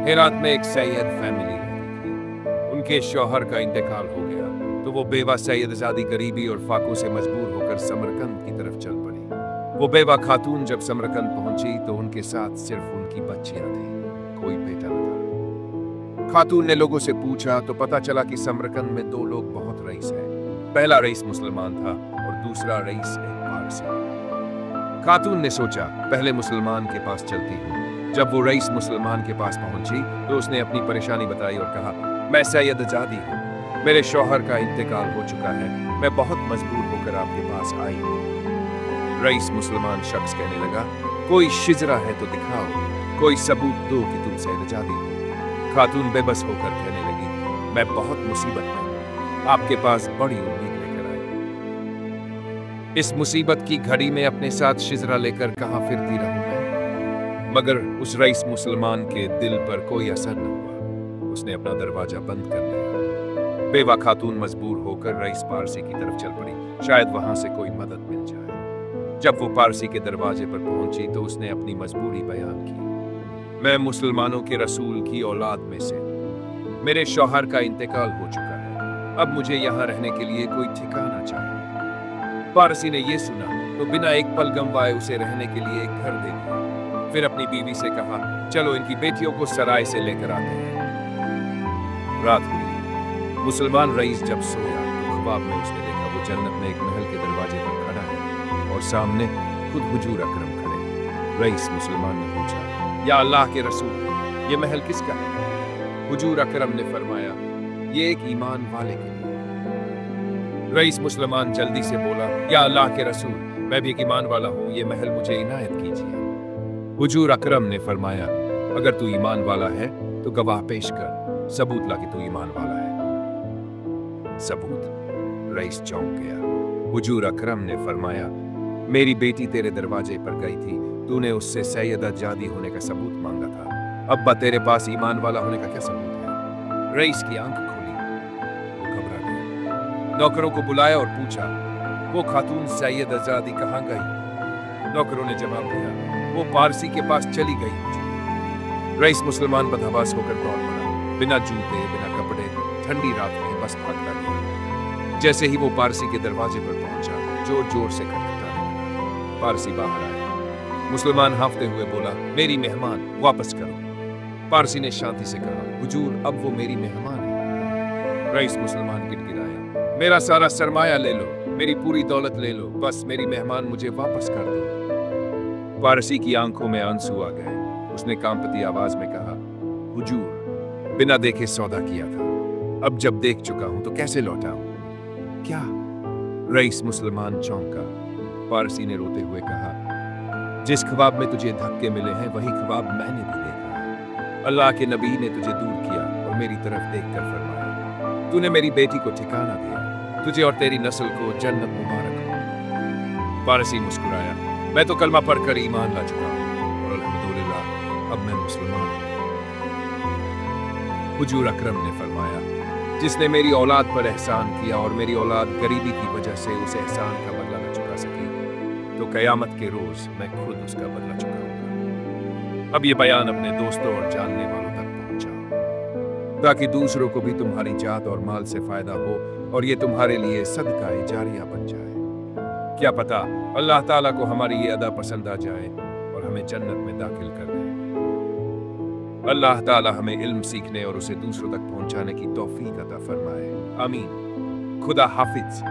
हेरात में एक सैयद फैमिली रहती थी। उनके शौहर का इंतकाल हो गया तो वो बेवा सैयदजादी गरीबी और फाकों से मजबूर होकर समरकंद की तरफ चल पड़ी। वो बेवा खातून जब समरकंद पहुंची तो उनके साथ सिर्फ उनकी बच्चियां थी, कोई बेटा न था। खातून ने लोगों से पूछा तो पता चला कि समरकंद में दो लोग बहुत रईस हैं। पहला रईस मुसलमान था और दूसरा रईस एक पारसी। खातून ने सोचा पहले मुसलमान के पास चलती हूँ। जब वो रईस मुसलमान के पास पहुंची तो उसने अपनी परेशानी बताई और कहा, मैं सैयदजादी हूँ, मेरे शौहर का इंतकाल हो चुका है, मैं बहुत मजबूर होकर आपके पास आई हूँ। रईस मुसलमान शख्स कहने लगा, कोई शिजरा है तो दिखाओ, कोई सबूत दो कि तुम सैयदजादी हो। खातून बेबस होकर कहने लगी, मैं बहुत मुसीबत में हूँ, आपके पास बड़ी उम्मीद लेकर आई। इस मुसीबत की घड़ी में अपने साथ शिजरा लेकर कहाँ फिरती रहूं मैं? मगर उस रईस मुसलमान के दिल पर कोई असर न हुआ। उसने अपना दरवाजा बंद कर लिया। बेवा खातून मजबूर होकर रईस पारसी की तरफ चल पड़ी, शायद वहां से कोई मदद मिल जाए। जब वो पारसी के दरवाजे पर पहुंची तो उसने अपनी मजबूरी बयान की। मैं मुसलमानों के रसूल की औलाद में से, मेरे शौहर का इंतकाल हो चुका है, अब मुझे यहाँ रहने के लिए कोई ठिकाना चाहिए। पारसी ने यह सुना तो बिना एक पल गंवाए उसे रहने के लिए एक घर दे दिया। फिर अपनी बीवी से कहा, चलो इनकी बेटियों को सराय से लेकर आते हैं। रात हुई। मुसलमान रईस जब सोया तो ख्वाब में उसने देखा वो जन्नत में एक महल के दरवाजे पर खड़ा है और सामने खुद हुजूर अकरम खड़े। रईस मुसलमान ने पूछा, या अल्लाह के रसूल, ये महल किसका है? हुजूर अकरम ने फरमाया, ये एक ईमान वाले के लिए। रईस मुसलमान जल्दी से बोला, या अल्लाह के रसूल, मैं भी एक ईमान वाला हूँ, ये महल मुझे इनायत कीजिए। हुजूर अकरम ने फरमाया, अगर तू ईमान वाला है तो गवाह पेश कर, सबूत ला कि तू ईमान वाला है। सबूत? रईस चौंक गया। हुजूर अकरम ने फरमाया, मेरी बेटी तेरे दरवाजे पर गई थी, तूने उससे सैयदजादी होने का सबूत मांगा था, अब्बा तेरे पास ईमान वाला होने का क्या सबूत है? रईस की आंख खुली, वो घबरा गया। नौकरों को बुलाया और पूछा, वो खातून सैयदजादी कहाँ गई? नौकरों ने जवाब दिया, वो पारसी के पास चली गई। रईस मुसलमान बदहवास होकर दौड़ पड़ा, बिना जूते बिना कपड़े, ठंडी रात में बस भागता गया। जैसे ही वो पारसी के दरवाजे पर पहुंचा, जोर जोर से खटखटाने लगा। पारसी बाहर आया। मुसलमान हांफते हुए बोला, मेरी मेहमान वापस करो। पारसी ने शांति से कहा, हुजूर अब वो मेरी मेहमान है। रईस मुसलमान गिड़गिड़ाया, मेरा सारा सरमाया ले लो, मेरी पूरी दौलत ले लो, बस मेरी मेहमान मुझे वापस कर दो। पारसी की आंखों में आंसू आ गए। उसने कांपती आवाज में कहा, हुजूर बिना देखे सौदा किया था, अब जब देख चुका हूं तो कैसे लौटाऊं? क्या? रईस मुसलमान चौंका। पारसी ने रोते हुए कहा, जिस ख्वाब में तुझे धक्के मिले हैं वही ख्वाब मैंने भी देखा है। अल्लाह के नबी ने तुझे दूर किया और मेरी तरफ देखकर फरमाया, तूने मेरी बेटी को ठिकाना दिया, तुझे और तेरी नस्ल को जन्नत मुबारक हो। पारसी मुस्कुराया, मैं तो कलमा पढ़कर ईमान ला चुका हूँ और अल्हम्दुलिल्लाह अब मैं मुसलमान हूँ। हुजूर अकरम ने फरमाया, जिसने मेरी औलाद पर एहसान किया और मेरी औलाद गरीबी की वजह से उस एहसान का बदला न चुका सकी, तो कयामत के रोज मैं खुद उसका बदला चुकाऊंगा। अब ये बयान अपने दोस्तों और जानने वालों तक पहुंचाओ, ताकि दूसरों को भी तुम्हारी जात और माल से फायदा हो और ये तुम्हारे लिए सदका जारिया बन जाए। क्या पता अल्लाह ताला को हमारी ये अदा पसंद आ जाए और हमें जन्नत में दाखिल कर दे। अल्लाह ताला हमें इल्म सीखने और उसे दूसरों तक पहुंचाने की तौफीक अता फरमाए। आमीन। खुदा हाफिज।